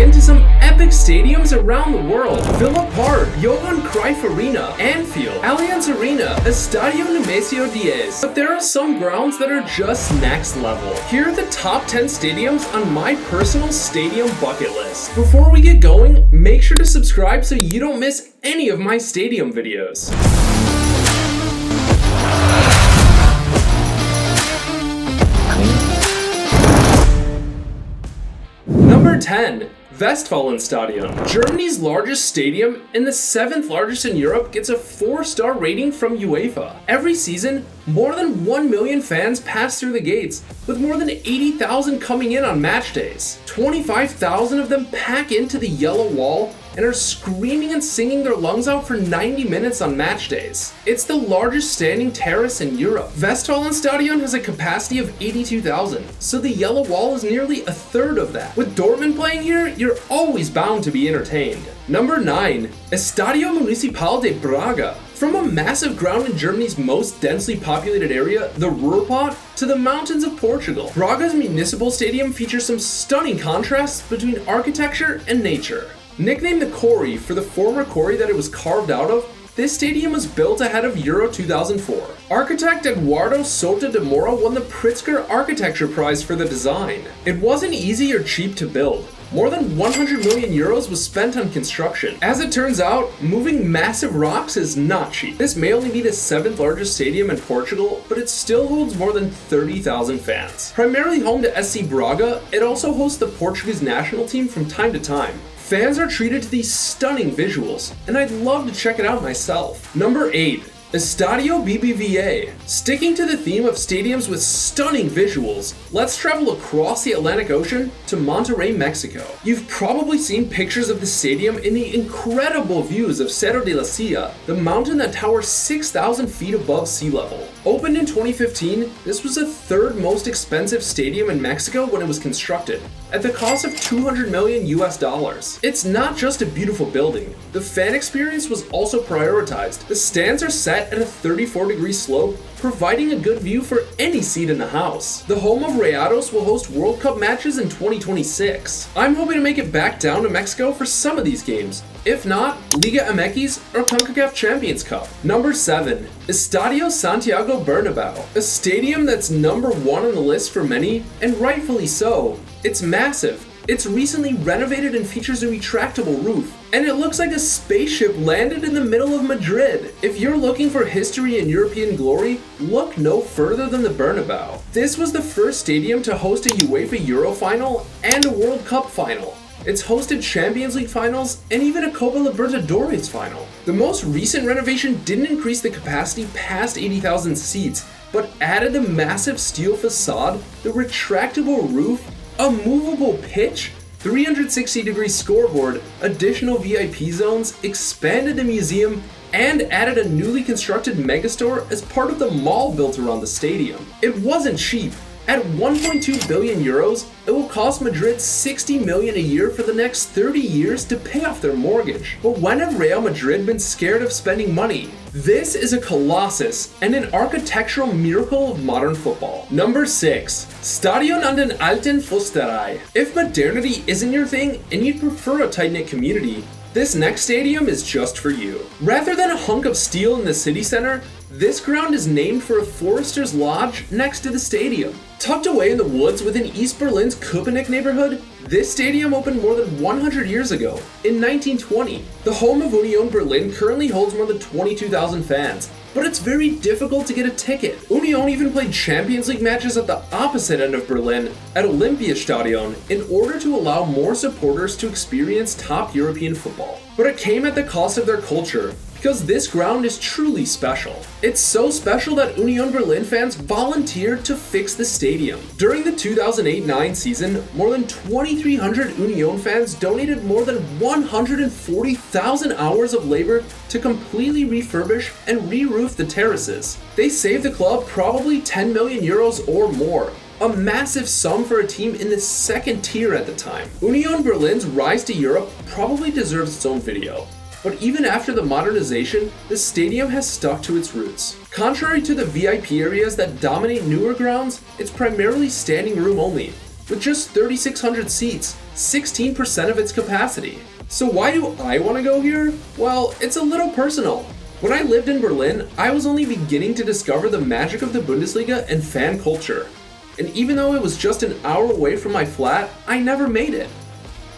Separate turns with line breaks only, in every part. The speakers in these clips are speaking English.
been to some epic stadiums around the world. Villa Park, Johan Cruyff Arena, Anfield, Allianz Arena, Estadio Nemesio 10. But there are some grounds that are just next level. Here are the top 10 stadiums on my personal stadium bucket list. Before we get going, make sure to subscribe so you don't miss any of my stadium videos. Number 10. Westfalenstadion. Germany's largest stadium and the 7th largest in Europe gets a 4-star rating from UEFA. Every season, more than 1 million fans pass through the gates, with more than 80,000 coming in on match days. 25,000 of them pack into the yellow wall and are screaming and singing their lungs out for 90 minutes on match days. It's the largest standing terrace in Europe. Westfalenstadion has a capacity of 82,000, so the yellow wall is nearly a third of that. With Dortmund playing here, you're always bound to be entertained. Number 9. Estadio Municipal de Braga. From a massive ground in Germany's most densely populated area, the Ruhrpott, to the mountains of Portugal, Braga's Municipal Stadium features some stunning contrasts between architecture and nature. Nicknamed the Quarry for the former quarry that it was carved out of, this stadium was built ahead of Euro 2004. Architect Eduardo Soto de Mora won the Pritzker Architecture Prize for the design. It wasn't easy or cheap to build. More than 100 million euros was spent on construction. As it turns out, moving massive rocks is not cheap. This may only be the 7th largest stadium in Portugal, but it still holds more than 30,000 fans. Primarily home to SC Braga, it also hosts the Portuguese national team from time to time. Fans are treated to these stunning visuals, and I'd love to check it out myself. Number 8. Estadio BBVA. Sticking to the theme of stadiums with stunning visuals, let's travel across the Atlantic Ocean to Monterrey, Mexico. You've probably seen pictures of the stadium in the incredible views of Cerro de la Silla, the mountain that towers 6,000 feet above sea level. Opened in 2015, this was the 3rd most expensive stadium in Mexico when it was constructed, at the cost of $200 million US. It's not just a beautiful building. The fan experience was also prioritized. The stands are set at a 34-degree slope, providing a good view for any seat in the house. The home of Rayados will host World Cup matches in 2026. I'm hoping to make it back down to Mexico for some of these games. If not, Liga MX or CONCACAF Champions Cup. Number 7. Estadio Santiago Bernabéu. A stadium that's number 1 on the list for many, and rightfully so. It's massive. It's recently renovated and features a retractable roof, and it looks like a spaceship landed in the middle of Madrid. If you're looking for history and European glory, look no further than the Bernabéu. This was the first stadium to host a UEFA Euro final and a World Cup final. It's hosted Champions League finals and even a Copa Libertadores final. The most recent renovation didn't increase the capacity past 80,000 seats, but added the massive steel facade, the retractable roof, a movable pitch, 360-degree scoreboard, additional VIP zones, expanded the museum, and added a newly constructed megastore as part of the mall built around the stadium. It wasn't cheap. At 1.2 billion euros, it will cost Madrid 60 million a year for the next 30 years to pay off their mortgage. But when have Real Madrid been scared of spending money? This is a colossus and an architectural miracle of modern football. Number 6. Stadion an den Alten Försterei. If modernity isn't your thing and you'd prefer a tight-knit community, this next stadium is just for you. Rather than a hunk of steel in the city center, this ground is named for a forester's lodge next to the stadium. Tucked away in the woods within East Berlin's Köpenick neighborhood, this stadium opened more than 100 years ago, in 1920. The home of Union Berlin currently holds more than 22,000 fans, but it's very difficult to get a ticket. Union even played Champions League matches at the opposite end of Berlin, at Olympiastadion, in order to allow more supporters to experience top European football. But it came at the cost of their culture, because this ground is truly special. It's so special that Union Berlin fans volunteered to fix the stadium. During the 2008-09 season, more than 2,300 Union fans donated more than 140,000 hours of labor to completely refurbish and re-roof the terraces. They saved the club probably 10 million euros or more. A massive sum for a team in the 2nd tier at the time. Union Berlin's rise to Europe probably deserves its own video. But even after the modernization, the stadium has stuck to its roots. Contrary to the VIP areas that dominate newer grounds, it's primarily standing room only. with just 3,600 seats, 16% of its capacity. So why do I want to go here? Well, it's a little personal. When I lived in Berlin, I was only beginning to discover the magic of the Bundesliga and fan culture. And even though it was just an hour away from my flat, I never made it.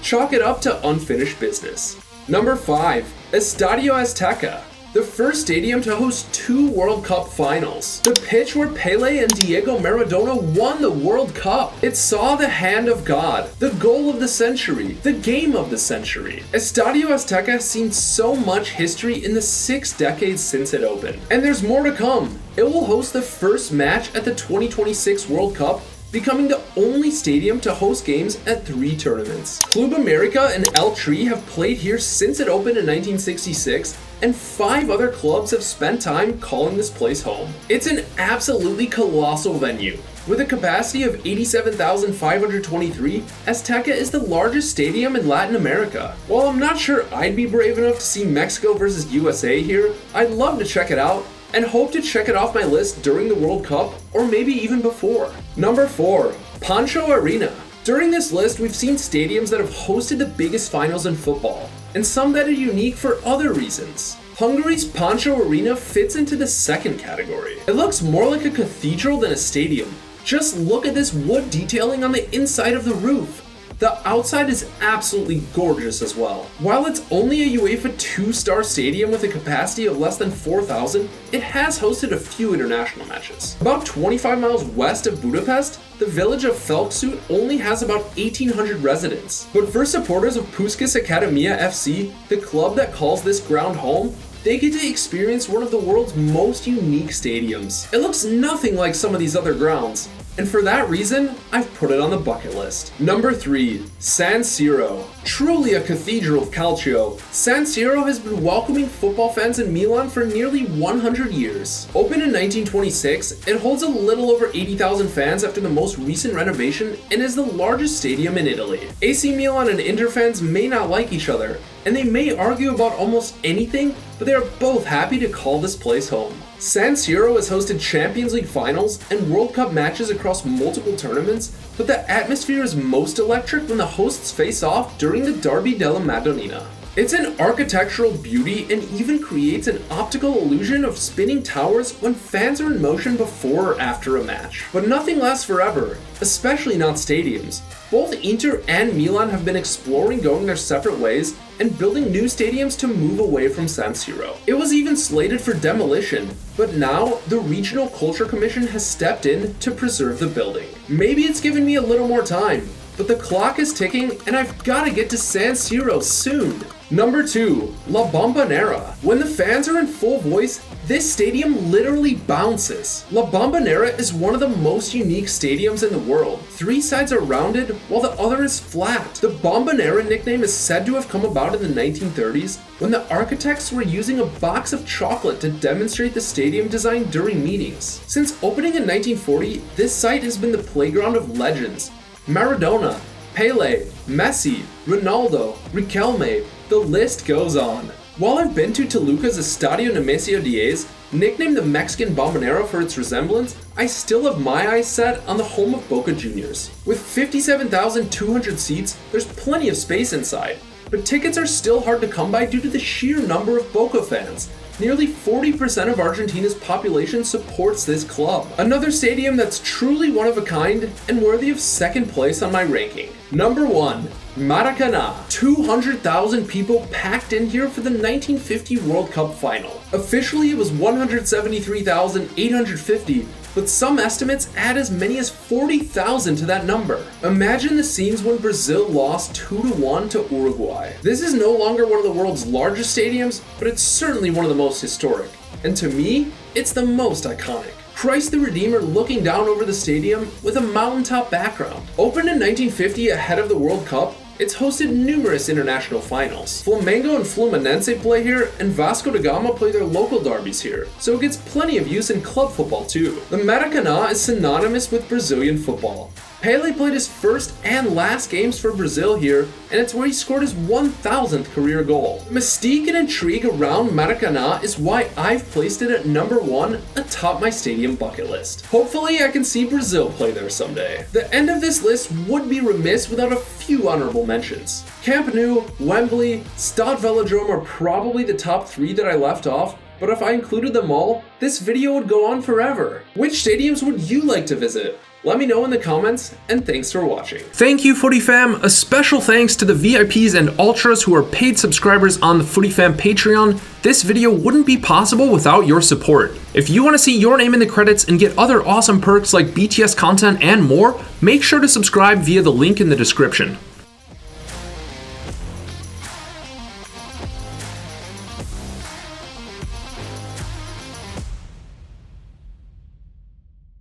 Chalk it up to unfinished business. Number 5. Estadio Azteca, the first stadium to host 2 World Cup finals. The pitch where Pele and Diego Maradona won the World Cup. It saw the hand of God, the goal of the century, the game of the century. Estadio Azteca has seen so much history in the 6 decades since it opened. And there's more to come. It will host the first match at the 2026 World Cup, becoming the only stadium to host games at 3 tournaments. Club América and El Tri have played here since it opened in 1966, and 5 other clubs have spent time calling this place home. It's an absolutely colossal venue. With a capacity of 87,523, Azteca is the largest stadium in Latin America. While I'm not sure I'd be brave enough to see Mexico versus USA here, I'd love to check it out, and hope to check it off my list during the World Cup, or maybe even before. Number 4. Pancho Arena. During this list, we've seen stadiums that have hosted the biggest finals in football, and some that are unique for other reasons. Hungary's Pancho Arena fits into the second category. It looks more like a cathedral than a stadium. Just look at this wood detailing on the inside of the roof. The outside is absolutely gorgeous as well. While it's only a UEFA 2-star stadium with a capacity of less than 4,000, it has hosted a few international matches. About 25 miles west of Budapest, the village of Felcsút only has about 1,800 residents. But for supporters of Puskás Akadémia FC, the club that calls this ground home, they get to experience one of the world's most unique stadiums. It looks nothing like some of these other grounds, and for that reason, I've put it on the bucket list. Number 3. San Siro. Truly a cathedral of calcio, San Siro has been welcoming football fans in Milan for nearly 100 years. Opened in 1926, it holds a little over 80,000 fans after the most recent renovation and is the largest stadium in Italy. AC Milan and Inter fans may not like each other, and they may argue about almost anything, but they are both happy to call this place home. San Siro has hosted Champions League finals and World Cup matches across multiple tournaments, but the atmosphere is most electric when the hosts face off during the Derby della Madonnina. It's an architectural beauty and even creates an optical illusion of spinning towers when fans are in motion before or after a match. But nothing lasts forever, especially not stadiums. Both Inter and Milan have been exploring going their separate ways and building new stadiums to move away from San Siro. It was even slated for demolition, but now the Regional Culture Commission has stepped in to preserve the building. Maybe it's given me a little more time, but the clock is ticking and I've got to get to San Siro soon. Number 2. La Bombonera. When the fans are in full voice, this stadium literally bounces. La Bombonera is one of the most unique stadiums in the world. 3 sides are rounded while the other is flat. The Bombonera nickname is said to have come about in the 1930s when the architects were using a box of chocolate to demonstrate the stadium design during meetings. Since opening in 1940, this site has been the playground of legends. Maradona, Pele, Messi, Ronaldo, Riquelme, the list goes on. While I've been to Toluca's Estadio Nemesio 10, nicknamed the Mexican Bombonera for its resemblance, I still have my eyes set on the home of Boca Juniors. With 57,200 seats, there's plenty of space inside, but tickets are still hard to come by due to the sheer number of Boca fans. Nearly 40% of Argentina's population supports this club. Another stadium that's truly one of a kind and worthy of second place on my ranking. Number 1. Maracanã. 200,000 people packed in here for the 1950 World Cup final. Officially it was 173,850, but some estimates add as many as 40,000 to that number. Imagine the scenes when Brazil lost 2-1 to Uruguay. This is no longer one of the world's largest stadiums, but it's certainly one of the most historic. And to me, it's the most iconic. Christ the Redeemer looking down over the stadium with a mountaintop background. Opened in 1950 ahead of the World Cup, it's hosted numerous international finals. Flamengo and Fluminense play here, and Vasco da Gama play their local derbies here, so it gets plenty of use in club football too. The Maracanã is synonymous with Brazilian football. Pelé played his first and last games for Brazil here, and it's where he scored his 1,000th career goal. The mystique and intrigue around Maracanã is why I've placed it at number 1 atop my stadium bucket list. Hopefully I can see Brazil play there someday. The end of this list would be remiss without a few honorable mentions. Camp Nou, Wembley, Stade Velodrome are probably the top 3 that I left off, but if I included them all, this video would go on forever. Which stadiums would you like to visit? Let me know in the comments, and thanks for watching. Thank you, Footy Fam. A special thanks to the VIPs and Ultras who are paid subscribers on the Footy Fam Patreon. This video wouldn't be possible without your support. If you want to see your name in the credits and get other awesome perks like BTS content and more, make sure to subscribe via the link in the description.